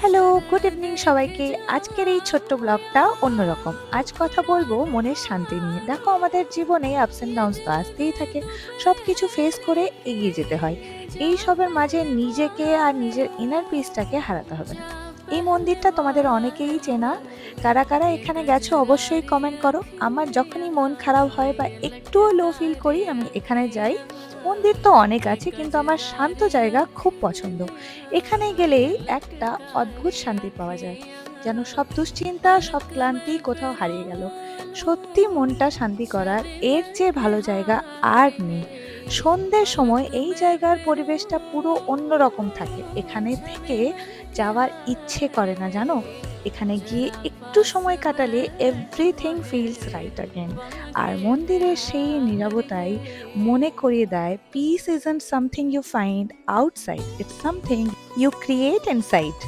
Hello, good evening সবাইকে। আজকের এই ছোট্ট ব্লগটা অন্যরকম। আজ কথা বলবো মনের শান্তি নিয়ে। দেখো আমাদের জীবনে আপস অ্যান্ড ডাউনস তো আসতেই থাকে। সবকিছু ফেস করে এগিয়ে যেতে হয়। এই সবের মাঝে নিজেকে আর নিজের ইনার পিসটাকে হারাতে হবে না। এই মন্দিরটা তোমাদের অনেকেই চেনা। কারা কারা এখানে গেছো অবশ্যই কমেন্ট করো। আমার যখনই মন খারাপ হয় বা একটুও লো ফিল করি আমি এখানে যাই। মন্দির তো অনেক আছে কিন্তু আমার শান্ত জায়গা খুব পছন্দ। এখানে গেলেই একটা অদ্ভুত শান্তি পাওয়া যায়, যেন সব দুশ্চিন্তা সব ক্লান্তি কোথাও হারিয়ে গেল। সত্যি মনটা শান্তি করার এর চেয়ে ভালো জায়গা আর নেই। সন্ধ্যের সময় এই জায়গার পরিবেশটা পুরো অন্যরকম থাকে, এখানে থেকে যাওয়ার ইচ্ছে করে না জানো। এখানে গিয়ে একটু সময় কাটালে এভরিথিং ফিলস রাইট অ্যাগেন। আর মন্দিরের সেই নীরবতাই মনে করিয়ে দেয় peace isn't something you find outside, it's something you create inside.